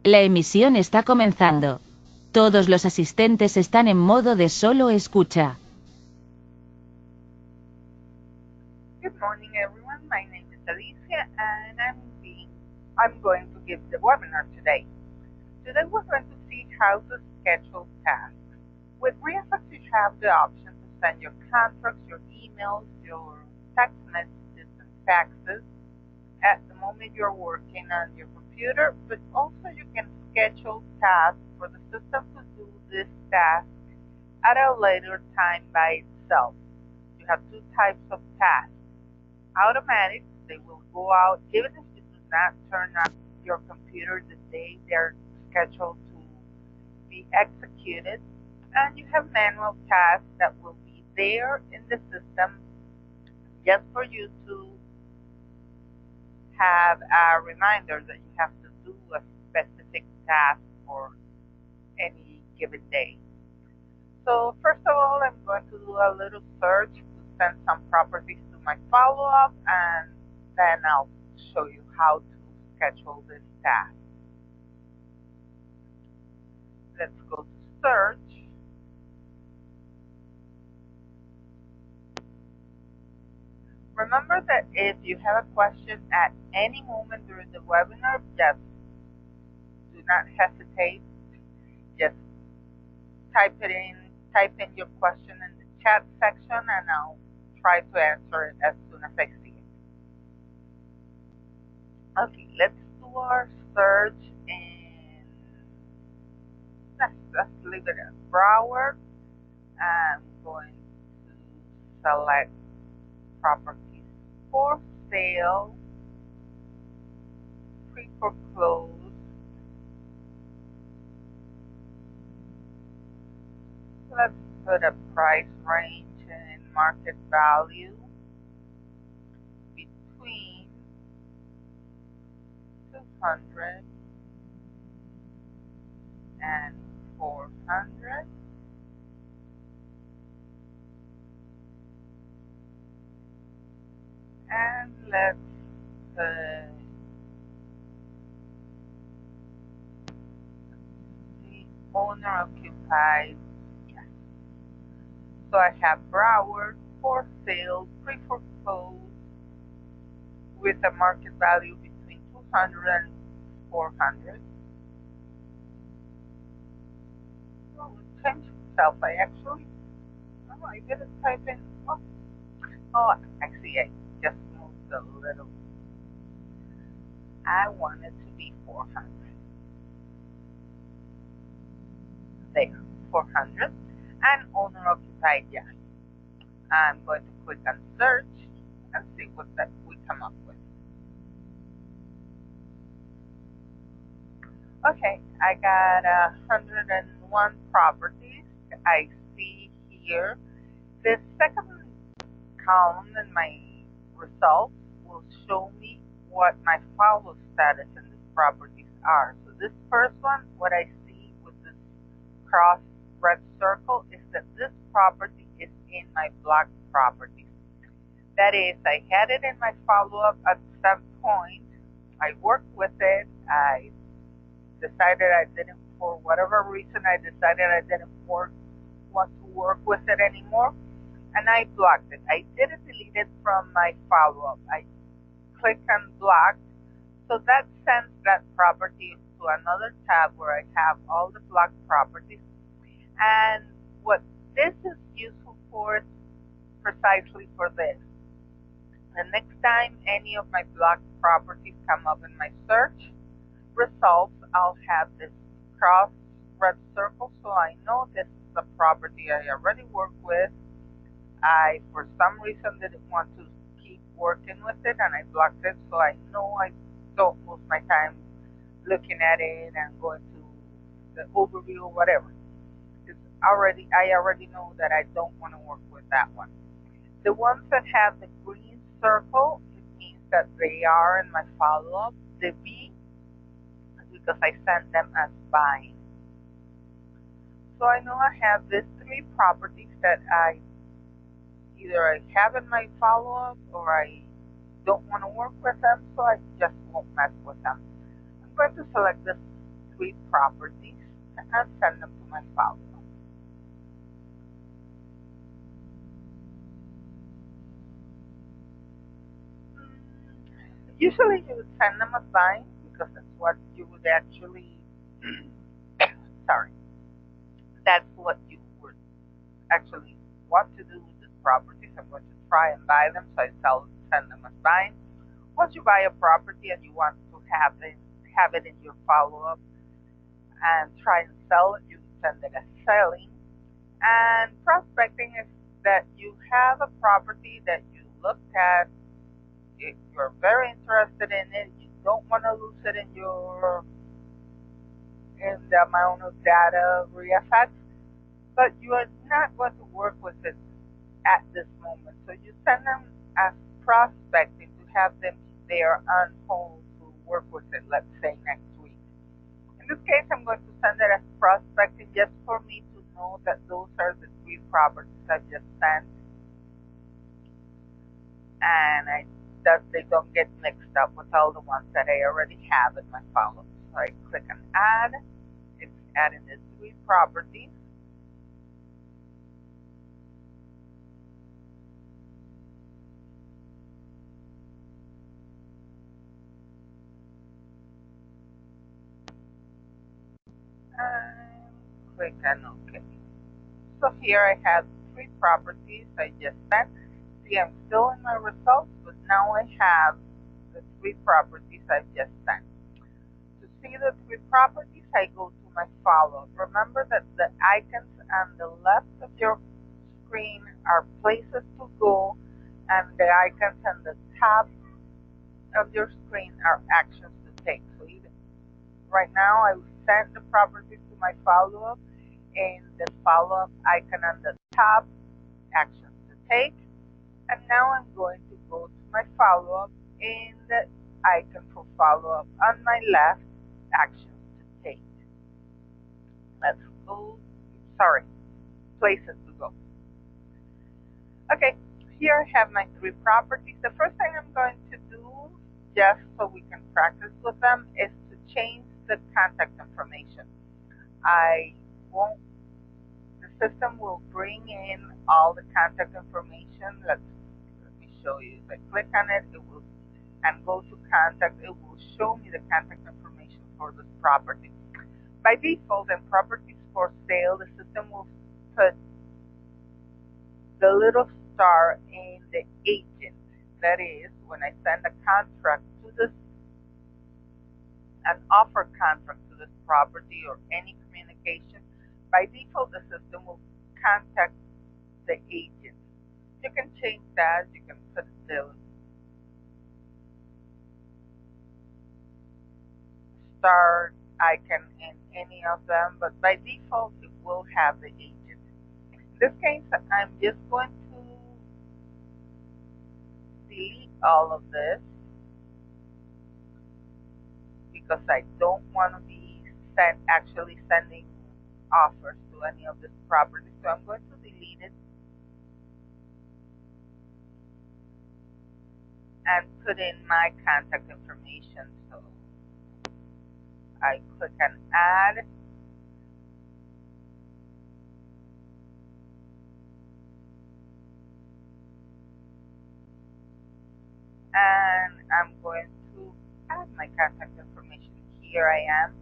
La emisión está comenzando. Todos los asistentes están en modo de solo escucha. Good morning, everyone. My name is Alicia, and I'm going to give the webinar today. Today we're going to see how to schedule tasks. With REIFax, you have the option to send your contracts, your emails, your text messages, and faxes at the moment you're working on your computer, but also you can schedule tasks for the system to do this task at a later time by itself. You have two types of tasks. Automatic, they will go out even if you do not turn on your computer the day they're scheduled to be executed. And you have manual tasks that will be there in the system just for you to have a reminder that you have to do a specific task for any given day. So first of all, I'm going to do a little search to send some properties to my follow-up, and then I'll show you how to schedule this task. Let's go to search. Remember that if you have a question at any moment during the webinar, just do not hesitate. Just type in your question in the chat section, and I'll try to answer it as soon as I see it. Okay, let's do our search in, let's leave it as Broward. I'm going to select properties for sale, pre-foreclosed, let's put a price range and market value between 200 and 400. And let's see, owner occupied. Yes. So I have Broward for sale, pre-foreclosed, with a market value between 200 and 400. Oh, it changed itself. I didn't type in. Oh, I see. I just moved a little. I want it to be 400. There, 400. And owner occupied, yes. I'm going to click on search and see what that we come up with. Okay, I got 101 properties. I see here the second column in my results will show me what my follow status in these properties are. So this first one, what I see with this cross red circle is that this property is in my blocked properties. That is, I had it in my follow-up at some point. I worked with it. I decided I didn't, for whatever reason, I decided I didn't want to work with it anymore, and I blocked it. I didn't delete it from my follow-up. I clicked on blocked, so that sends that property to another tab where I have all the blocked properties. And what this is useful for is precisely for this. The next time any of my blocked properties come up in my search results, I'll have this cross red circle, so I know this is a property I already work with. I, for some reason, didn't want to keep working with it, and I blocked it, so I know I don't lose my time looking at it and going to the overview or whatever. I already know that I don't want to work with that one. The ones that have the green circle, it means that they are in my follow-up. The B is because I sent them as buying. So I know I have these three properties that either I have in my follow-up or I don't want to work with them, so I just won't mess with them. I'm going to select this 3 properties and send them to my follow-up. Usually you would send them a fine because that's what you would actually, sorry, that's what you would actually want to do with this property. So I'm going to try and buy them, so I send them a fine. Once you buy a property and you want to have it in your follow-up and try and sell it, you send it as selling. And prospecting is that you have a property that you looked at, you're very interested in it, you don't want to lose it in the amount of data REIFax, but you are not going to work with it at this moment. So you send them as prospecting to have them there on hold to work with it, let's say next week. In this case, I'm going to send it as prospecting just for me to know that those are the 3 properties I just sent, and that they don't get mixed up with all the ones that I already have in my follow-up. So I click on add. It's adding the 3 properties. And click on OK. So here I have 3 properties I just sent. See, I'm still in my results, but now I have the 3 properties I just sent. To see the 3 properties, I go to my follow-up. Remember that the icons on the left of your screen are places to go, and the icons on the top of your screen are actions to take. So right now, I will send the properties to my follow-up, and the follow-up icon on the top, actions to take. And now I'm going to go to my follow-up, and the icon for follow-up on my left, actions to take. Let's go, sorry, places to go. Okay, here I have my 3 properties. The first thing I'm going to do, just so we can practice with them, is to change the contact information. The system will bring in all the contact information. Let me show you. If I click on it, and go to contact, it will show me the contact information for this property. By default, in properties for sale, the system will put the little star in the agent. That is, when I send a contract to this, an offer contract to this property or any communication, by default, the system will contact the agent. You can change that. You can put the star icon in any of them, but by default, it will have the agent. In this case, I'm just going to delete all of this because I don't want to be actually sending offers to any of this property. So I'm going to delete it and put in my contact information. So I click on add. And I'm going to add my contact information. Here I am.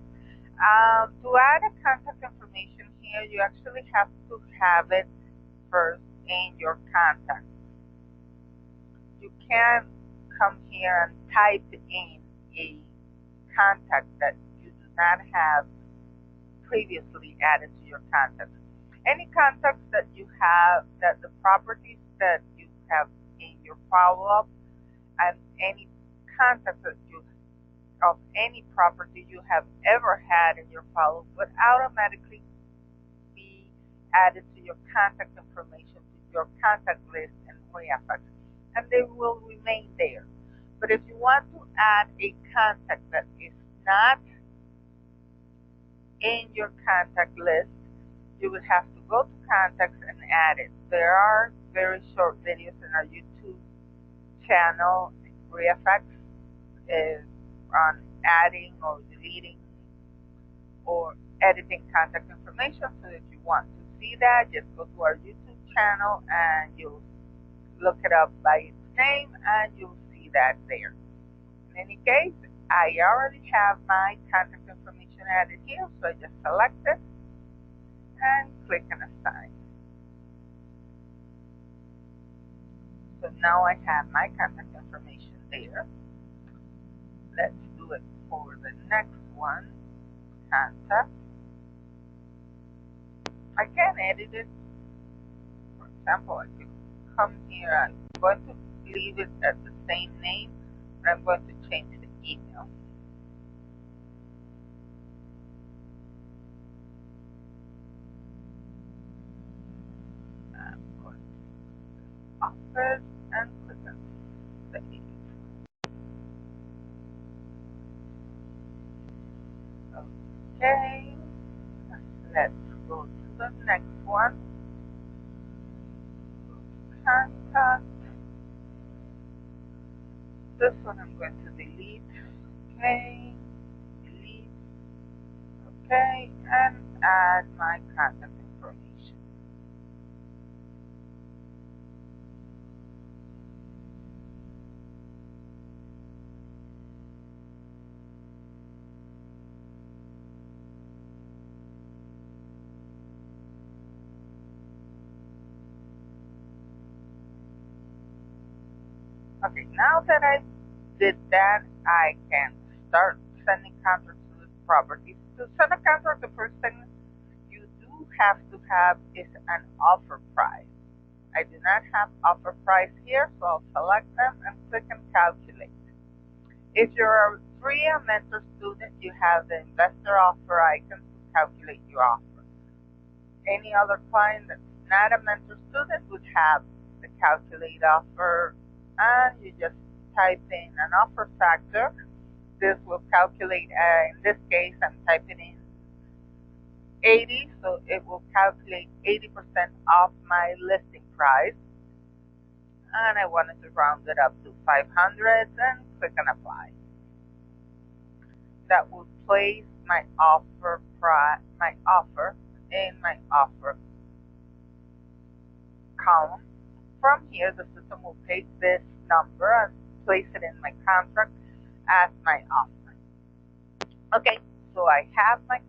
To add a contact information here, you actually have to have it first in your contacts. You can come here and type in a contact that you do not have previously added to your contacts. Any contacts that you have, that the properties that you have in your follow-up, and any contacts that you of any property you have ever had in your follow-up would automatically be added to your contact information, to your contact list in REIFax, and they will remain there. But if you want to add a contact that is not in your contact list, you would have to go to contacts and add it. There are very short videos in our YouTube channel. REIFax, on adding or deleting, or editing contact information. So if you want to see that, just go to our YouTube channel and you'll look it up by its name and you'll see that there. In any case, I already have my contact information added here, so I just select it and click on assign. So now I have my contact information there. Let's do it for the next one, contact. I can edit it. For example, I could come here. I'm going to leave it at the same name, but I'm going to change the email. I'm going to office and click on save. Okay, let's go to the next one. Contact. This one I'm going to delete. Okay, delete. Okay, and add my contact information. Okay, now that I did that, I can start sending contracts to this property. To send a contract, the first thing you do have to have is an offer price. I do not have offer price here, so I'll select them and click on calculate. If you're a free or mentor student, you have the investor offer icon to calculate your offer. Any other client that's not a mentor student would have the calculate offer, and you just type in an offer factor. This will calculate, in this case, I'm typing in 80, so it will calculate 80% off my listing price. And I wanted to round it up to 500 and click on apply. That will place my offer in my offer column. From here, the system will take this number and place it in my contract as my offer. Okay, so I have my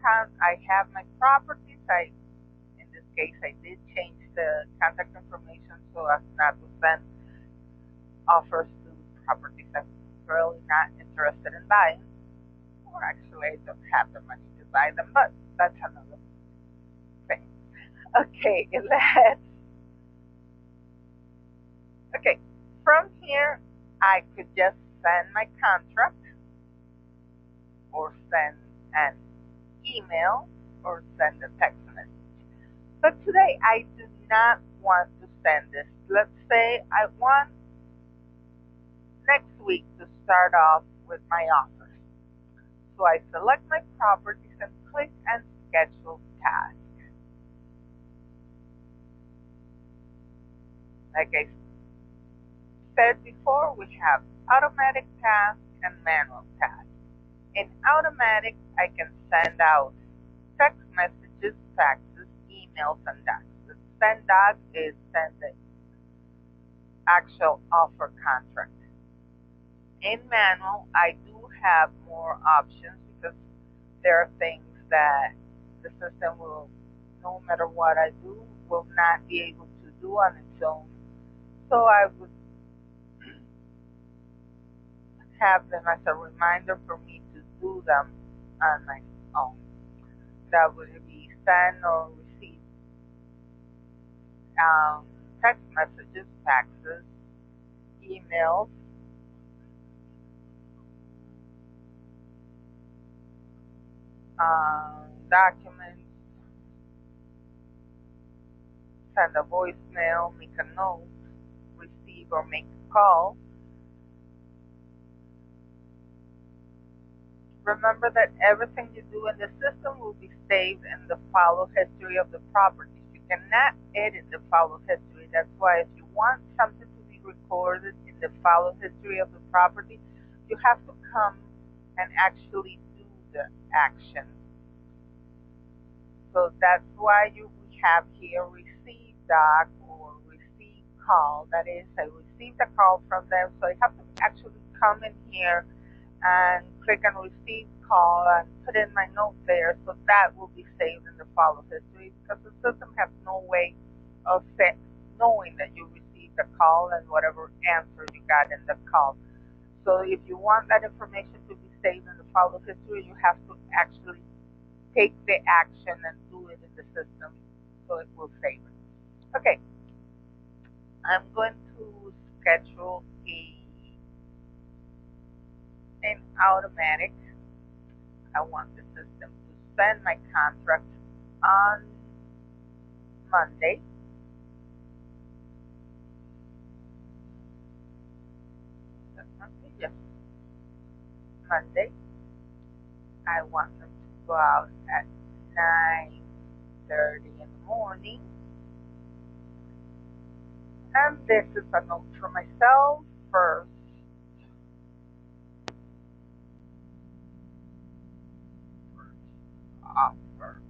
properties. In this case, I did change the contact information so as not to send offers to properties I'm really not interested in buying. Or actually, I don't have the money to buy them, but that's another thing. Okay, okay, from here, I could just send my contract or send an email or send a text message. But today, I do not want to send this. Let's say I want next week to start off with my offers. So I select my properties and click on schedule task. Like I said before, we have automatic tasks and manual tasks. In automatic, I can send out text messages, faxes, emails, and docs. The send doc is send the actual offer contract. In manual, I do have more options because there are things that the system will, no matter what I do, will not be able to do on its own. So I would have them as a reminder for me to do them on my own. That would be send or receive text messages, faxes, emails, documents, send a voicemail, make a note, receive or make a call. Remember that everything you do in the system will be saved in the follow history of the properties. You cannot edit the follow history. That's why if you want something to be recorded in the follow history of the property, you have to come and actually do the action. So that's why we have here receive doc or receive call. That is, I received a call from them, so I have to actually come in here and click on receive call and put in my note there, so that will be saved in the follow history, because the system has no way of knowing that you received the call and whatever answer you got in the call. So if you want that information to be saved in the follow history, you have to actually take the action and do it in the system, so it will save it. Okay, I'm going to schedule an automatic. I want the system to send my contract on Monday. Yes, Monday. I want them to go out at 9:30 in the morning. And this is a note for myself first. Offer.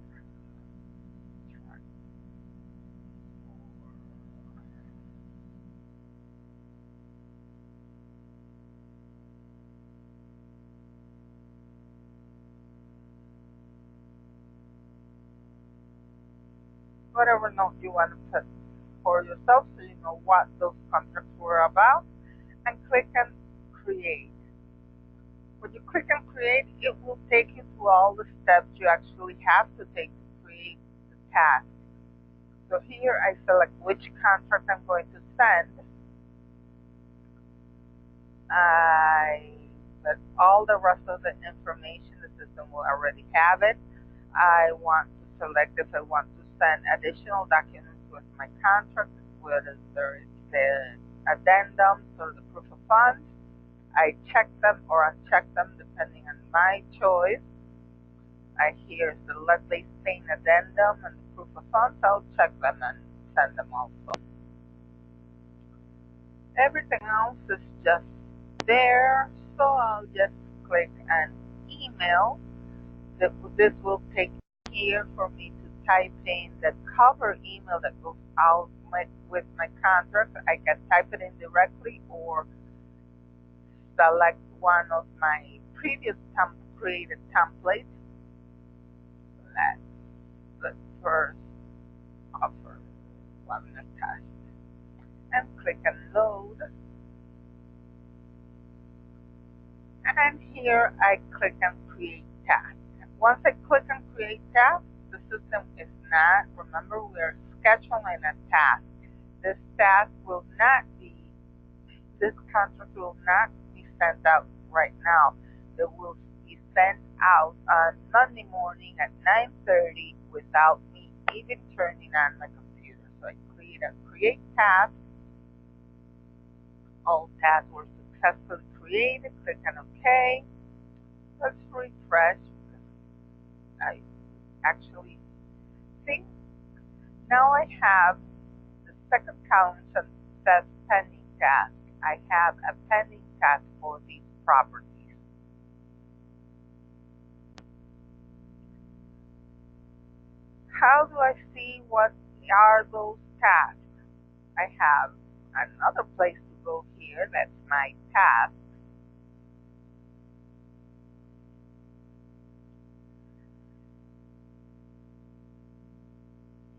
Whatever note you want to put for yourself, so you know what those contracts were about, and click on create. When you click on create, it will take you through all the steps you actually have to take to create the task. So here I select which contract I'm going to send. I put all the rest of the information, the system will already have it. I want to select if I want to send additional documents with my contract, whether there is the addendums or the proof of funds. I check them or uncheck them depending on my choice. I here select the same addendum and the proof of funds. I'll check them and send them also. Everything else is just there, so I'll just click an email. This will take here for me to type in the cover email that goes out with my contract. I can type it in directly or select one of my previous created templates. Let's first offer one test and click on load. And here I click on create task. Once I click on create task, the system is not, remember we're scheduling a task. This task will not be, this contract will not be sent out right now. It will be sent out on Monday morning at 9:30 without me even turning on my computer. So I create task. All tasks were successfully created. Click on OK. Let's refresh. I actually think now I have the second column that says pending task. I have a pending task for these properties. How do I see what are those tasks? I have another place to go here. That's my task.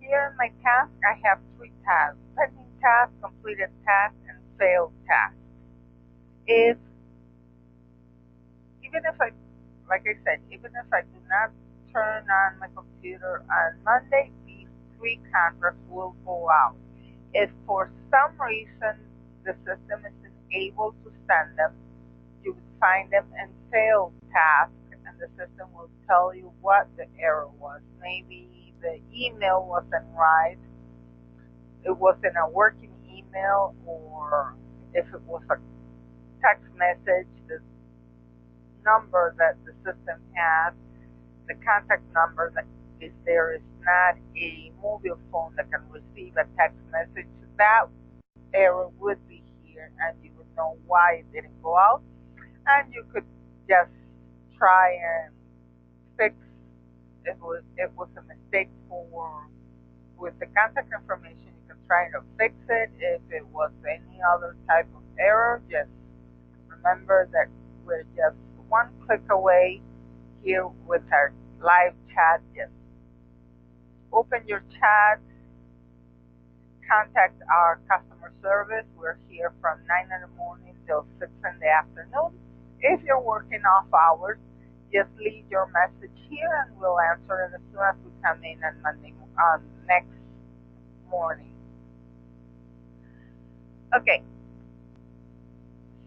Here in my task, I have three tasks: pending task, completed task, and failed task. Even if I, like I said, even if I do not turn on my computer on Monday, these three contracts will go out. If for some reason the system isn't able to send them, you would find them in failed task, and the system will tell you what the error was. Maybe the email wasn't right, it wasn't a working email, or if it was a text message, the number that the system has, the contact number that is there is not a mobile phone that can receive a text message, that error would be here, and you would know why it didn't go out, and you could just try and fix it was a mistake with the contact information, you can try to fix it. If it was any other type of error, just remember that we're just one click away here with our live chat. Just open your chat, contact our customer service. We're here from 9 in the morning till 6 in the afternoon. If you're working off hours, just leave your message here and we'll answer it as soon as we come in on next morning. Okay,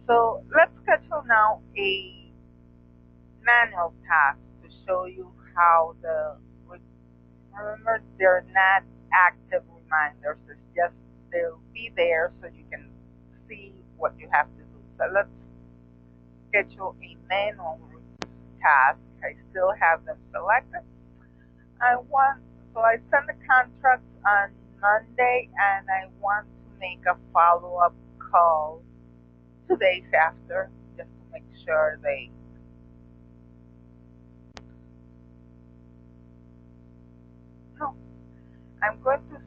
so let's schedule now a manual task to show you how remember they're not active reminders, it's just they'll be there so you can see what you have to do. So let's schedule a manual task. I still have them selected. So I send the contracts on Monday and I want to make a follow-up call 2 days after just to make sure no, I'm going to,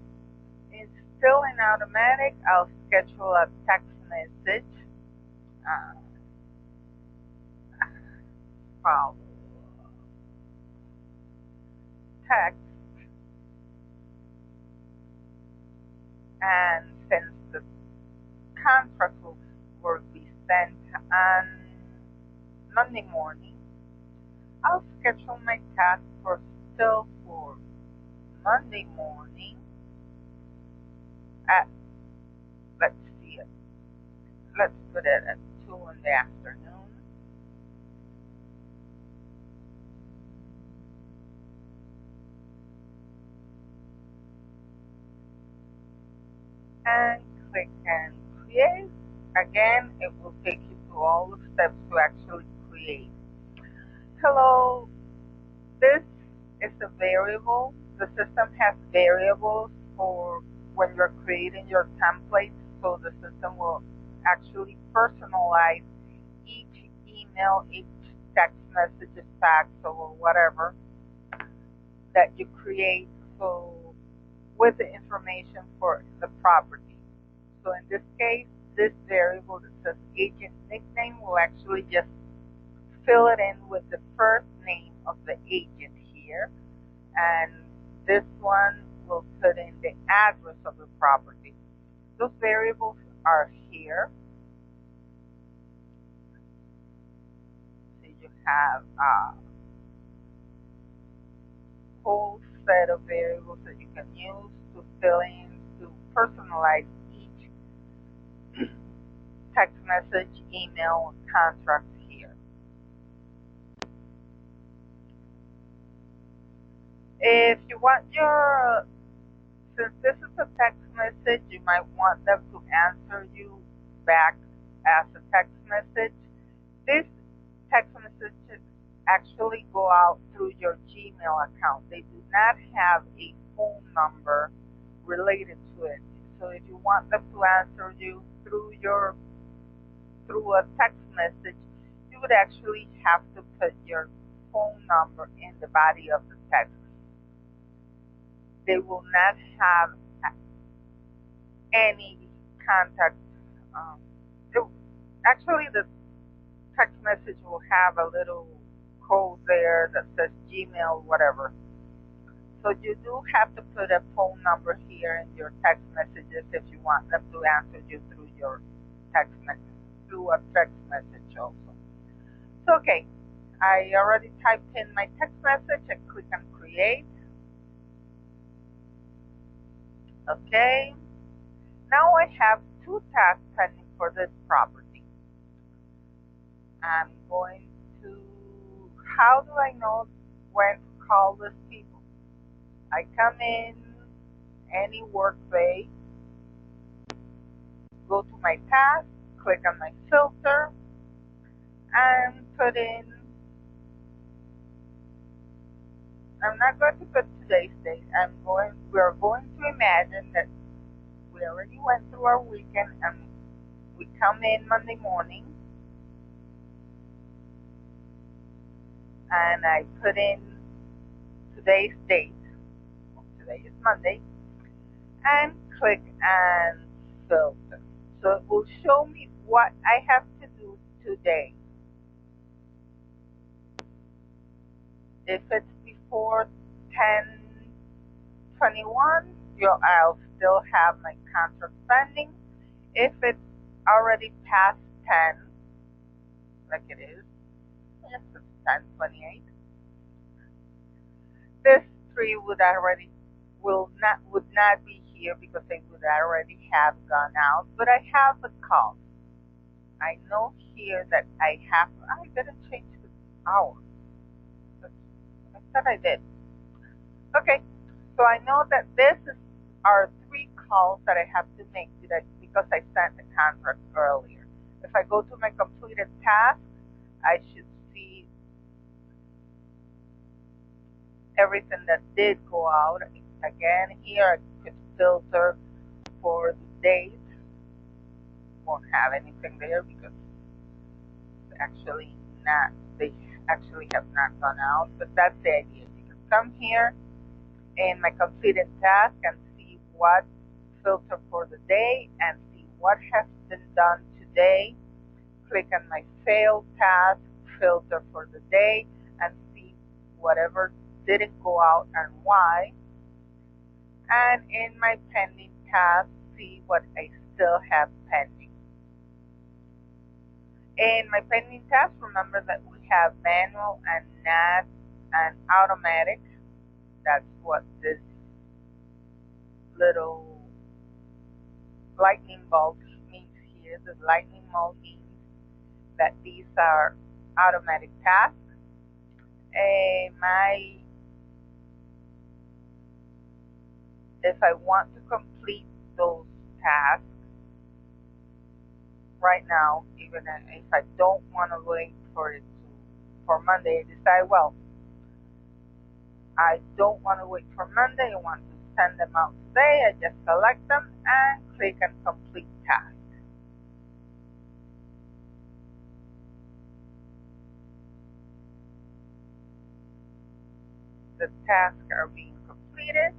it's still in automatic, I'll schedule a text message, follow text, and since the contract will be sent on Monday morning, I'll schedule my task for Monday morning at, let's see it, let's put it at 2 in the afternoon. And click and create. Again, it will take you through all the steps to actually create. Hello, this is a variable. The system has variables for when you're creating your templates, so the system will actually personalize each email, each text message, fax, or whatever that you create, so with the information for the property. So in this case, this variable that says agent nickname will actually just fill it in with the first name of the agent here, and this one will put in the address of the property. Those variables are here. So you have a whole set of variables that you can use to fill in, to personalize each text message, email, and contract here. If you want since this is a text message, you might want them to answer you back as a text message. This text messages actually go out through your Gmail account. They do not have a phone number related to it. So if you want them to answer you through a text message, you would actually have to put your phone number in the body of the text. They will not have any contact. Actually, the text message will have a little code there that says Gmail, whatever. So you do have to put a phone number here in your text messages if you want them to answer you through your text message, through a text message also. So, okay, I already typed in my text message and click on create. Okay, now I have 2 tasks pending for this property. I'm going to, how do I know when to call these people? I come in any workday, go to my task, click on my filter, and put in, I'm not going to put today's date, we're going to imagine that we already went through our weekend and we come in Monday morning, and I put in today's date. Today is Monday, and click and filter. So it will show me what I have to do today. If it's before 10:21, I'll still have my contract pending. If it's already past 10, like it is, yes, it's 10:28, this three would not be here because they would already have gone out. But I have the call. I know here that I didn't change the hour. I thought I did. Okay, so I know that are 3 calls that I have to make because I sent the contract earlier. If I go to my completed task, I should see everything that did go out. Again, here I could filter for the date. Won't have anything there because they actually have not gone out. But that's the idea. You can come here in my completed task and see what filter for the day and see what has been done today. Click on my failed task, filter for the day, and see whatever didn't go out and why. And in my pending task, see what I still have pending. In my pending task, remember that we have manual and not and automatic. That's what this little lightning bulb means here. The lightning bulb means that these are automatic tasks. If I want to complete those tasks right now, even if I don't want to wait for Monday, I decide, well, I don't want to wait for Monday. I want to send them out today. I just select them and click on complete task. The tasks are being completed.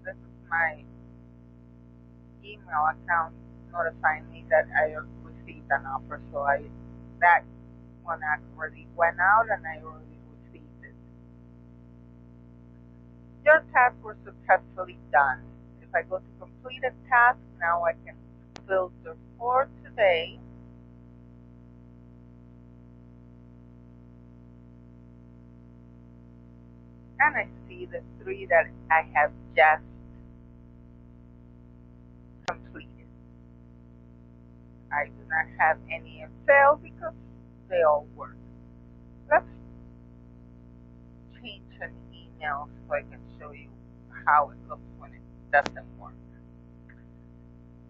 This is my email account notifying me that I received an offer, so that one already went out and I already received it. Your tasks were successfully done. If I go to completed task, now I can filter for today. And I see the 3 that I have just completed. I do not have any in fail because they all work. Let's change an email so I can show you how it looks when it doesn't work.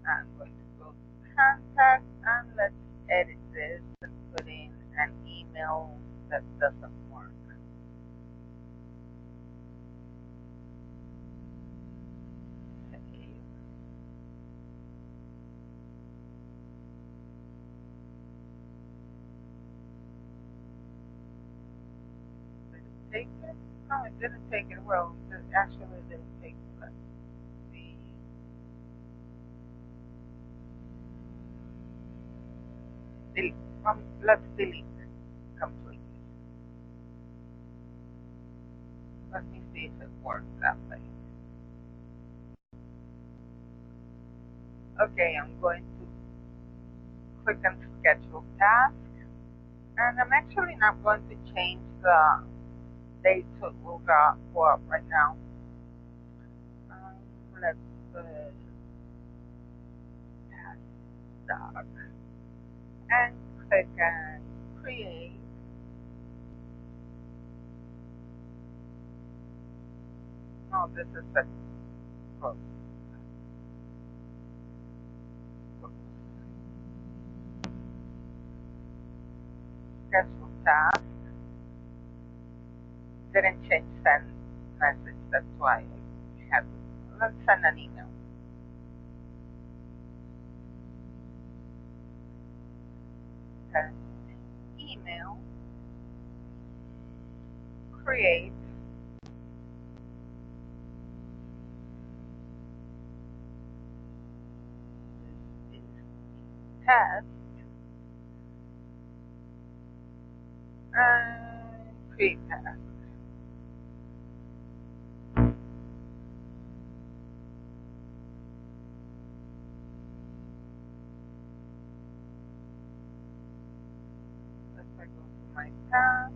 I'm going to go to contact and let's edit this and put in an email that doesn't work. Save. Did it take it? No, it didn't take it. Well, it actually didn't take it. Let's see. Let's delete it completely. Let me see if it works that way. Okay, I'm going to click on schedule task, and I'm actually not going to change the date it will go up right now. Let's task dog and click on create. Oh, this is the close. Schedule task. didn't change send message. That's why I had to. Let's send an email. Send email. Create. This is test. And create task. Let's go to my task.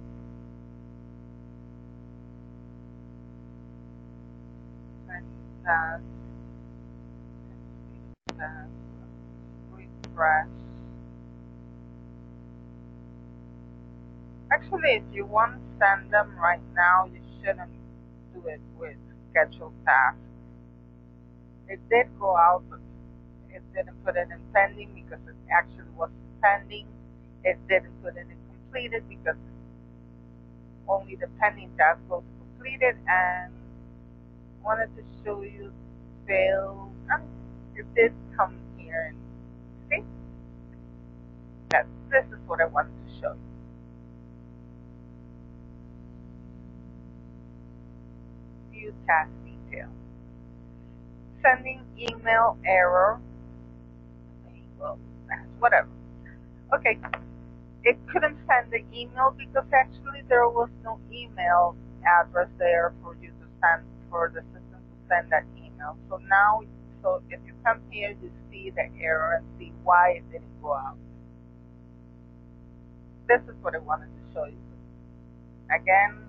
And task. Task. Refresh. Actually, if you want to send them right now, you shouldn't do it with scheduled tasks. It did go out, but it didn't put it in pending because it actually was pending. It didn't put it in completed because only the pending task was completed, and wanted to show you fail. It did come here and see that this is what I wanted to show you. View task detail. Sending email error. Well, whatever. Okay. It couldn't send the email because actually there was no email address there for you to send, for the system to send that email. So now, so if you come here, you see the error and see why it didn't go out. This is what I wanted to show you. Again,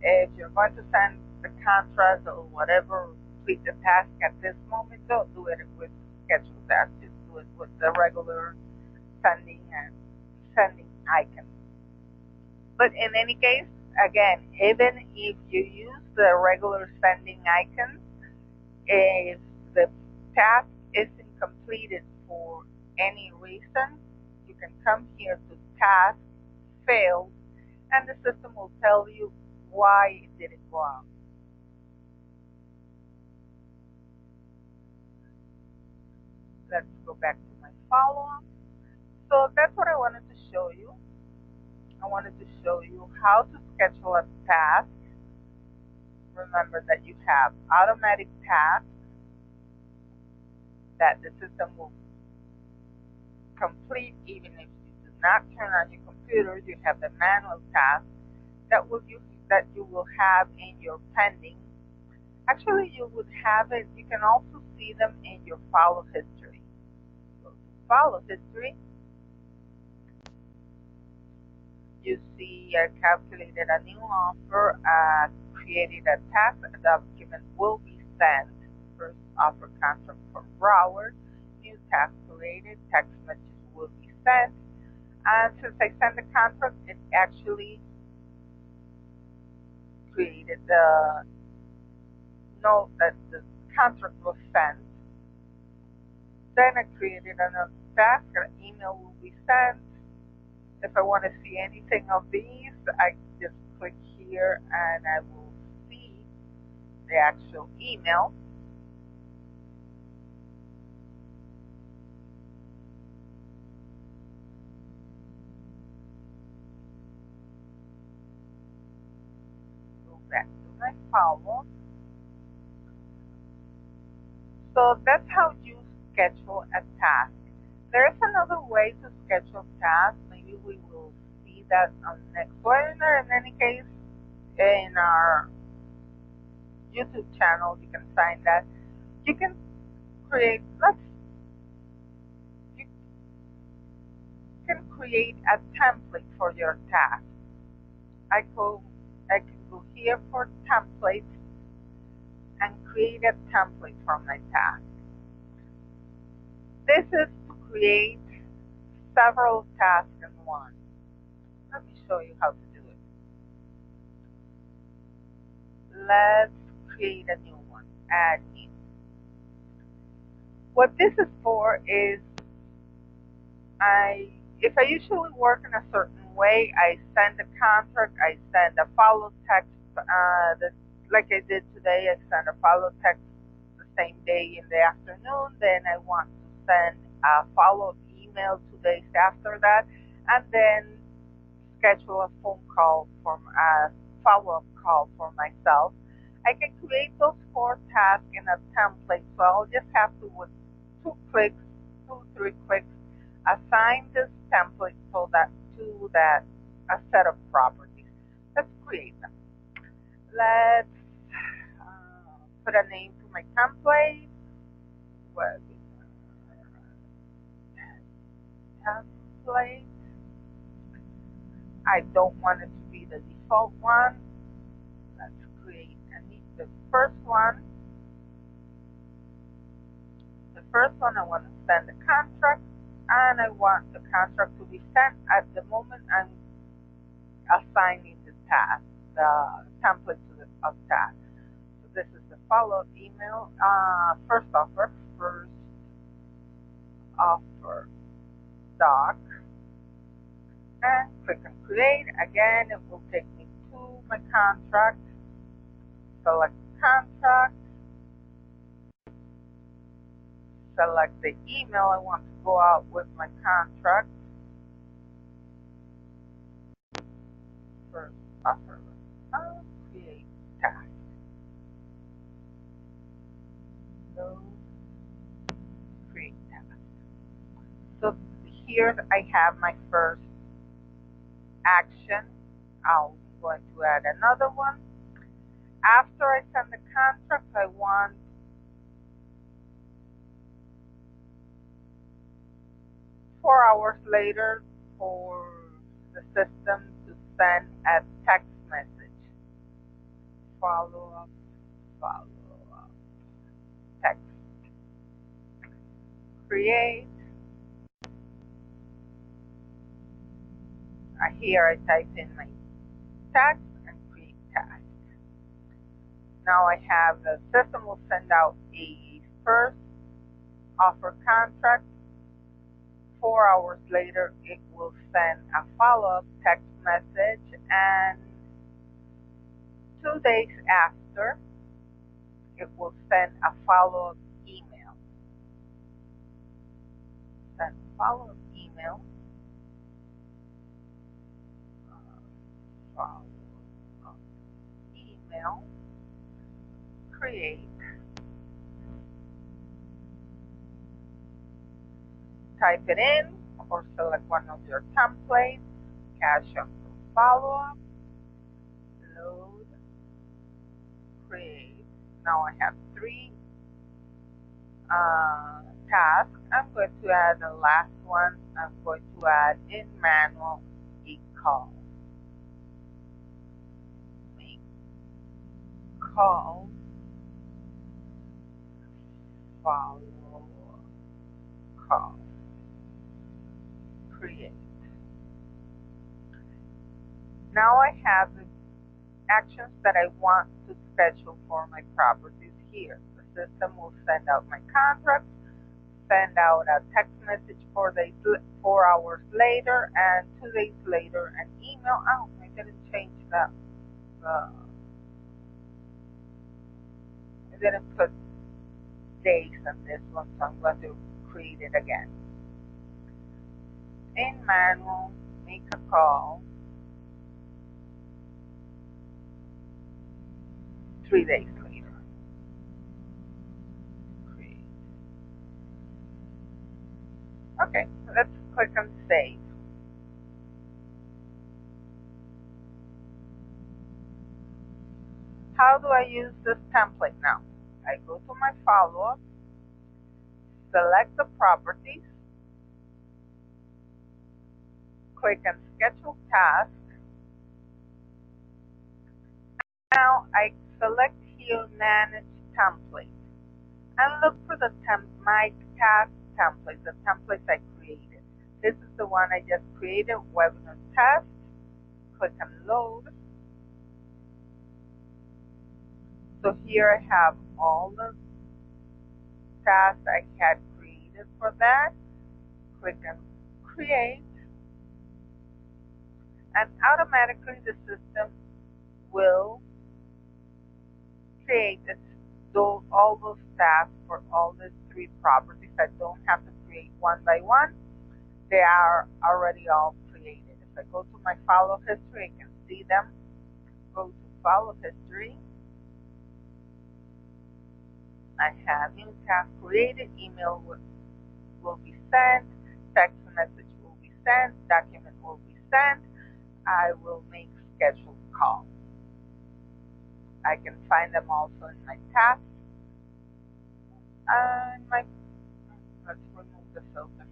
if you're going to send the contract or whatever, complete the task at this moment, don't do it with scheduled task. Just do it with the regular sending and sending icon. But in any case, again, even if you use the regular sending icon, if the task isn't completed for any reason, you can come here to task, failed, and the system will tell you why it didn't go out. Let's go back to my follow-up. So that's what I wanted to show you. I wanted to show you how to schedule a task. Remember that you have automatic tasks that the system will complete even if you do not turn on your computer. You have the manual tasks that you will have in your pending. Actually, you would have it. You can also see them in your follow history. So to follow history, you see I calculated a new offer, created a task, a document will be sent, first offer contract for Broward, new task created, text message will be sent, and since I sent the contract, it actually created the note that the contract was sent. Then I created another task, an email will be sent. If I want to see anything of these, I just click here and I will see the actual email. Go back to my follow. So that's how you schedule a task. There's another way to schedule tasks. Maybe we will see that on the next webinar. In any case, in our YouTube channel, you can find that. You can create, you can create a template for your task. I can go here for templates and create a template for my task. This is to create several tasks in one. Let me show you how to do it. Let's create a new one. Add new. What this is for is if I usually work in a certain same way. I send a contract, I send a follow text, like I did today. I send a follow text the same day in the afternoon. Then I want to send a follow-up email 2 days after that, and then schedule a phone call for a follow-up call for myself. I can create those 4 tasks in a template, so I'll just have to, with 3 clicks, assign this template so that to that a set of properties. Let's create them. Let's put a name to my template. Template. I don't want it to be the default one. Let's create the first one. The first one, I want to send the contract, and I want the contract to be sent at the moment I'm assigning the task, the template to the task. So this is the follow-up email. First offer doc, and click on create. Again, it will take me to my contract. Select contract. Select the email I want to go out with my contract. First offer, create task. So create task. So here I have my first action. I'm going to add another one. After I send the contract, I want 4 hours later for the system to send a text message. Follow up, text. Create. Here I type in my text and create task. Now I have the system will send out a first offer contract. 4 hours later, it will send a follow-up text message, and 2 days after, it will send a follow-up email. Send follow-up email. Follow-up email. Create. Type it in or select one of your templates. Cash up for follow-up. Load. Create. Now I have 3 tasks. I'm going to add the last one. I'm going to add in manual a call. Make call. Follow call. Create. Now I have the actions that I want to schedule for my properties here. The system will send out my contract, send out a text message 4 hours later, and 2 days later an email. Oh, I didn't change that. I didn't put days on this one, so I'm going to create it again. In manual, make a call. 3 days later. Create. Okay, let's click on save. How do I use this template now? I go to my follow-up, select the properties, click on schedule task. Now I select here manage template and look for my task template, the templates I created. This is the one I just created, webinar test. Click on load. So here I have all the tasks I had created for that. Click on create. and automatically the system will create all those tasks for all the 3 properties. I don't have to create one by one. They are already all created. If I go to my follow-up history, I can see them. Go to follow-up history. I have new task created, email will be sent, text message will be sent, document will be sent. I will make scheduled calls. I can find them also in my tasks. And let's remove the filter.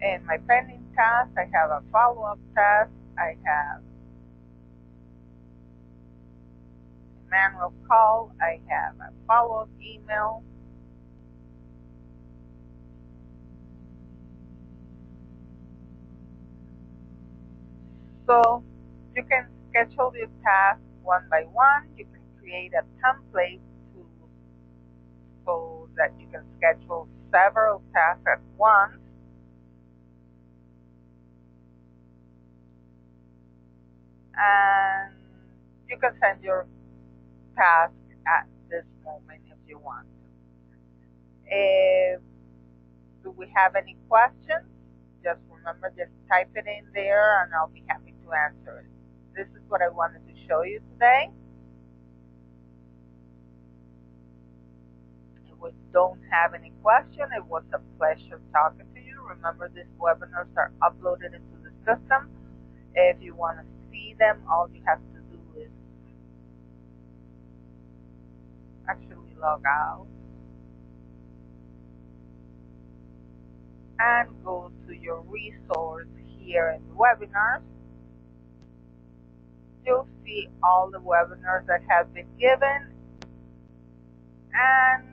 In my pending task, I have a follow-up task. I have a manual call. I have a follow-up email. So you can schedule your tasks one by one. You can create a template so that you can schedule several tasks at once. And you can send your task at this moment if you want to. Do we have any questions? Just remember, just type it in there and I'll be happy to answer it. This is what I wanted to show you today. If we don't have any question, it was a pleasure talking to you. Remember, these webinars are uploaded into the system. If you want to see them, all you have to do is actually log out and go to your resource here in webinars. You'll see all the webinars that have been given, and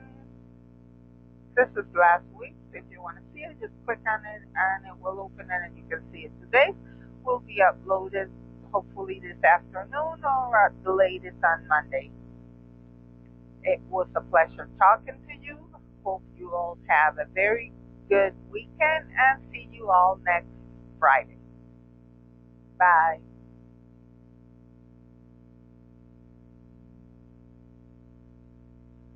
this is last week. If you want to see it, just click on it and it will open it and you can see it. Today will be uploaded hopefully this afternoon or at the latest on Monday. It was a pleasure talking to you. Hope you all have a very good weekend and see you all next Friday. Bye.